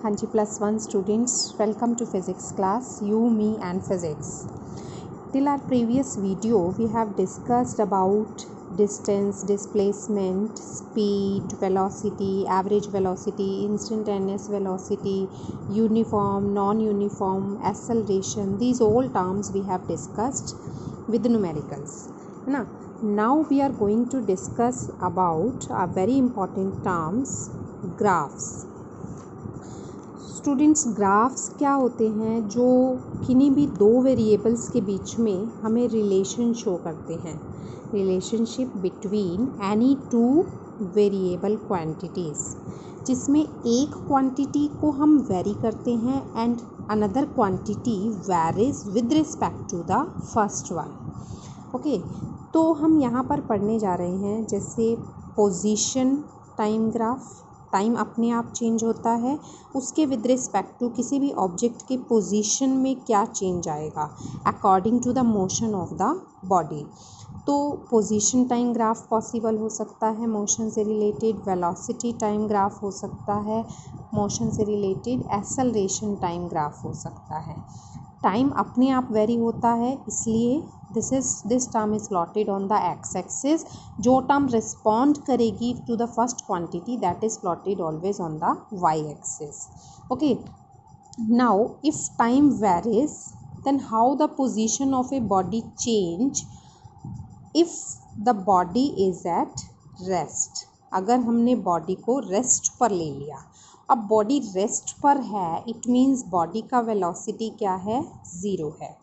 हाँ जी +1 students, welcome to physics class, you, me and physics. Till our previous video we have discussed about distance, displacement, speed, velocity, average velocity, instantaneous velocity, uniform, non-uniform, acceleration. These all terms we have discussed with numericals, है ना. Now we are going to discuss about a very important terms, graphs. Students, graphs क्या होते हैं? जो किन्हीं भी दो variables के बीच में हमें रिलेशन शो करते हैं, relationship between any two variable quantities, जिसमें एक क्वांटिटी को हम वेरी करते हैं and another quantity varies with respect to the first one. Okay, तो हम यहाँ पर पढ़ने जा रहे हैं जैसे पोजीशन टाइम ग्राफ. टाइम अपने आप चेंज होता है, उसके विद रिस्पेक्ट टू किसी भी ऑब्जेक्ट के पोजीशन में क्या चेंज आएगा according to the motion of the body. तो पोजीशन टाइम ग्राफ पॉसिबल हो सकता है मोशन से रिलेटेड, वेलोसिटी टाइम ग्राफ हो सकता है मोशन से रिलेटेड, एक्सेलरेशन टाइम ग्राफ हो सकता है. टाइम अपने आप वेरी होता है, इसलिए this term is plotted on the x axis. जो टर्म रिस्पॉन्ड करेगी to the first quantity that is plotted always on the y axis. Okay, now if time varies then how the position of a body change if the body is at rest. अगर हमने body को rest पर ले लिया, अब body rest पर है, it means body का वेलोसिटी क्या है? ज़ीरो है.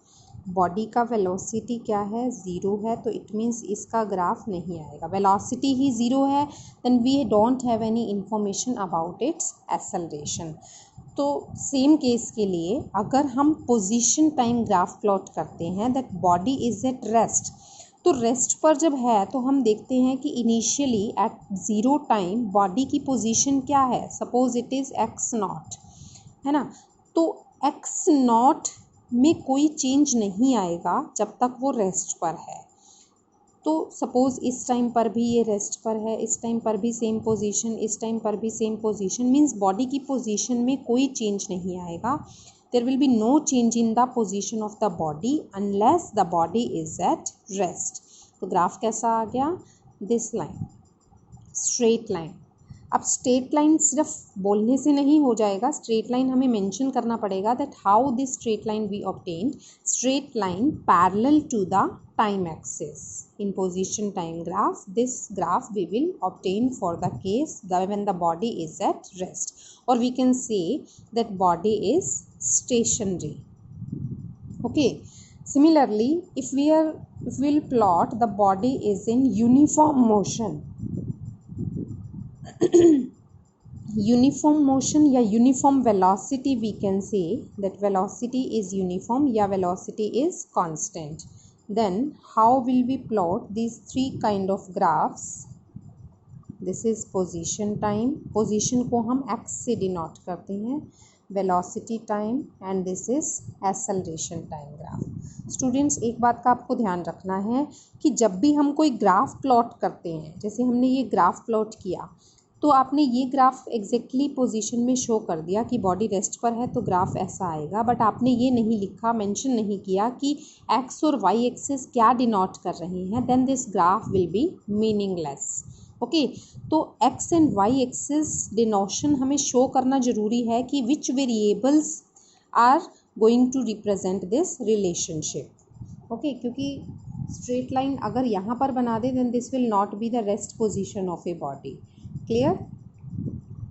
बॉडी का वेलोसिटी क्या है? ज़ीरो है. तो इट मीन्स इसका ग्राफ नहीं आएगा. वेलोसिटी ही ज़ीरो है, then we don't have any information about its acceleration. तो सेम केस के लिए अगर हम पोजीशन टाइम ग्राफ प्लॉट करते हैं that body is at rest, तो रेस्ट पर जब है तो हम देखते हैं कि initially at zero time body की पोजीशन क्या है? Suppose it is x not, है ना. तो एक्स नॉट में कोई चेंज नहीं आएगा जब तक वो रेस्ट पर है. तो सपोज़ इस टाइम पर भी ये रेस्ट पर है, इस टाइम पर भी सेम पोजीशन, इस टाइम पर भी सेम पोजीशन, मीन्स बॉडी की पोजीशन में कोई चेंज नहीं आएगा. There will be no change in the position of the body unless the body is at rest. तो ग्राफ कैसा आ गया? This line, straight line. अब स्ट्रेट लाइन सिर्फ बोलने से नहीं हो जाएगा, स्ट्रेट लाइन हमें मेंशन करना पड़ेगा that how this straight line we obtain. Straight line parallel to the time axis in position time graph. This graph we will obtain for the case when the body is at rest, or we can say that body is stationary. Okay, similarly if we'll plot the body is in uniform motion uniform motion या uniform velocity, we can say that velocity is uniform या velocity is constant. Then how will we plot these three kind of graphs? This is position time, position को हम x से denote करते हैं, velocity time and this is acceleration time graph. Students, एक बात का आपको ध्यान रखना है कि जब भी हम कोई ग्राफ प्लॉट करते हैं, जैसे हमने ये ग्राफ प्लॉट किया, तो आपने ये ग्राफ एग्जैक्टली पोजीशन में शो कर दिया कि बॉडी रेस्ट पर है तो ग्राफ ऐसा आएगा, बट आपने ये नहीं लिखा, मेंशन नहीं किया कि एक्स और वाई एक्सिस क्या डिनोट कर रहे हैं, then this graph will be meaningless. Okay, तो X and Y axis denotion हमें शो करना ज़रूरी है कि which variables are going to represent this relationship. Okay, क्योंकि स्ट्रेट लाइन अगर यहाँ पर बना दे then this will not be the rest position of a body. Clear?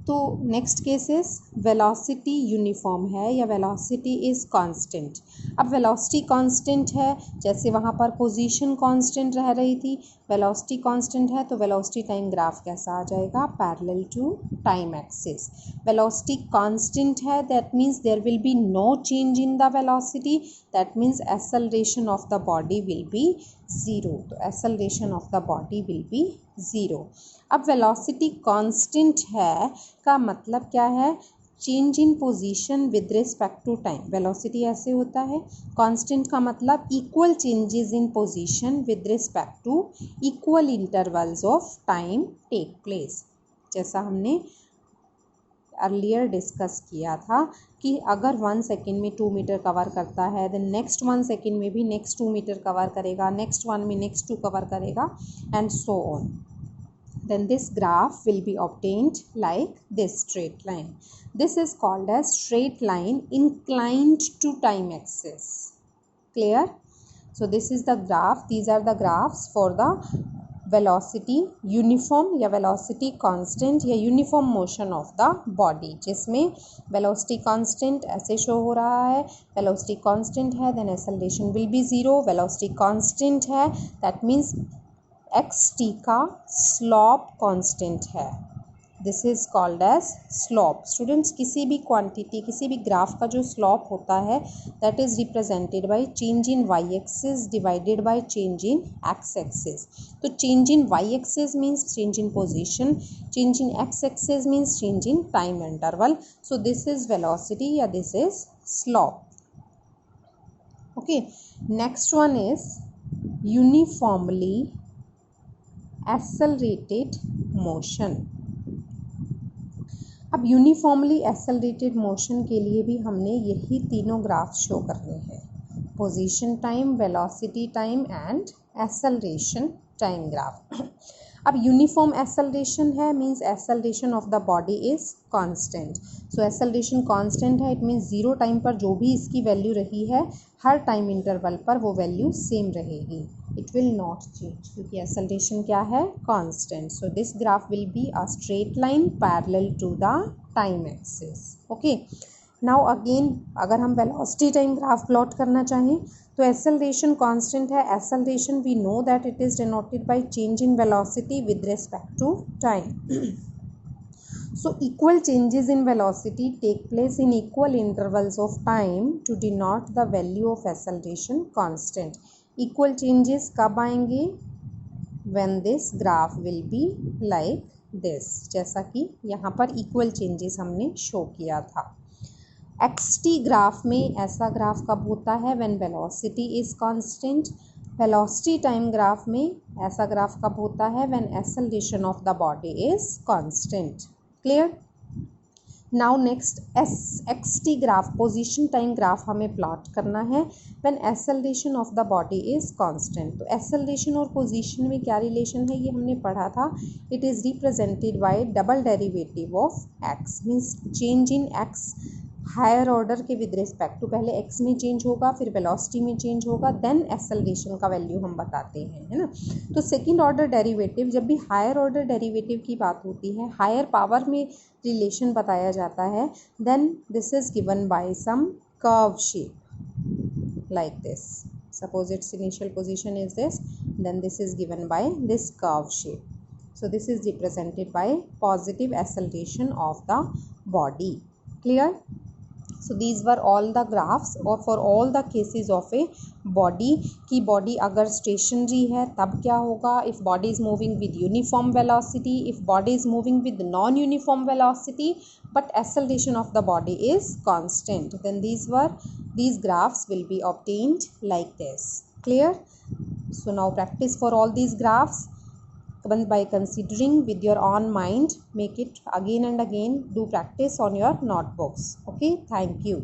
तो नेक्स्ट केसेस, वेलोसिटी यूनिफॉर्म है या वेलोसिटी इज़ कांस्टेंट. अब वेलोसिटी कांस्टेंट है, जैसे वहाँ पर पोजीशन कांस्टेंट रह रही थी, वेलोसिटी कांस्टेंट है, तो वेलोसिटी टाइम ग्राफ कैसा आ जाएगा? Parallel to time axis. Velocity constant है, that means there will be no change in the velocity, that means acceleration of the body will be zero. तो acceleration of the body will be zero. अब velocity constant है का मतलब क्या है? Change in position with respect to time. Velocity ऐसे होता है, कांस्टेंट का मतलब equal changes in position with respect to equal intervals of time take place. जैसा हमने अर्लियर डिस्कस किया था कि अगर 1 सेकेंड में 2 मीटर कवर करता है, देन नेक्स्ट 1 सेकेंड में भी नेक्स्ट 2 मीटर कवर करेगा, नेक्स्ट 1 में नेक्स्ट 2 कवर करेगा, and so on. Then this graph will be obtained like this straight line. This is called as straight line inclined to time axis. Clear? So this is the graph. These are the graphs for the velocity uniform या velocity constant या uniform motion of the body, जिसमें velocity constant ऐसे show हो रहा है, velocity constant है, then acceleration will be 0. velocity constant है, that means xt का स्लॉप कांस्टेंट है. This is called as slope. Students, किसी भी क्वांटिटी, किसी भी ग्राफ का जो स्लॉप होता है that is represented by change in Y axis divided by change in X axis. तो change in Y axis means change in position, change in X axis means change in time interval. So this is velocity या this is slope. Okay, next one is uniformly accelerated motion. अब uniformly accelerated motion के लिए भी हमने यही तीनों graph show करने हैं, position time, velocity time and acceleration time graph. अब यूनिफॉर्म एक्सेलरेशन है means acceleration of the body is constant. So acceleration constant है, इट मीन्स 0 टाइम पर जो भी इसकी वैल्यू रही है हर टाइम इंटरवल पर वो वैल्यू सेम रहेगी, इट विल नॉट चेंज, क्योंकि एक्सेलरेशन क्या है, constant. So this graph will be a straight line parallel to the time axis. Okay, now again अगर हम वेलोसिटी टाइम ग्राफ प्लॉट करना चाहें तो एक्सेलरेशन कांस्टेंट है. Acceleration we know that it is denoted by change in velocity with respect to time. So equal changes in velocity take place in equal intervals of time to denote the value of acceleration constant. Equal changes कब आएंगे? When this graph will be like this, जैसा कि यहाँ पर equal changes हमने show किया था. xt graph में ऐसा ग्राफ कब होता है? When velocity is constant. velocity time graph में ऐसा ग्राफ कब होता है? When acceleration of the body is constant. Clear? Now next xt graph, position time graph हमें प्लॉट करना है when acceleration of the body is constant. तो acceleration और पोजीशन में क्या रिलेशन है ये हमने पढ़ा था. It is represented by double derivative of x, means change in x higher order के विद रिस्पेक्ट टू, पहले x में चेंज होगा, फिर वेलोसिटी में चेंज होगा, देन एक्सेलरेशन का वैल्यू हम बताते हैं, है ना. तो सेकंड ऑर्डर डेरिवेटिव, जब भी हायर ऑर्डर डेरिवेटिव की बात होती है, हायर पावर में रिलेशन बताया जाता है, then this is given by some curve shape like this. Suppose it's initial position is this, then this is given by this curve shape. So this is represented by positive acceleration of the body. Clear? So these were all the graphs or for all the cases of a body. कि body अगर stationary है तब क्या होगा? If body is moving with uniform velocity, if body is moving with non-uniform velocity, but acceleration of the body is constant, then these graphs will be obtained like this. Clear? So now practice for all these graphs by considering with your own mind. Make it again and again. Do practice on your notebooks. Okay, thank you.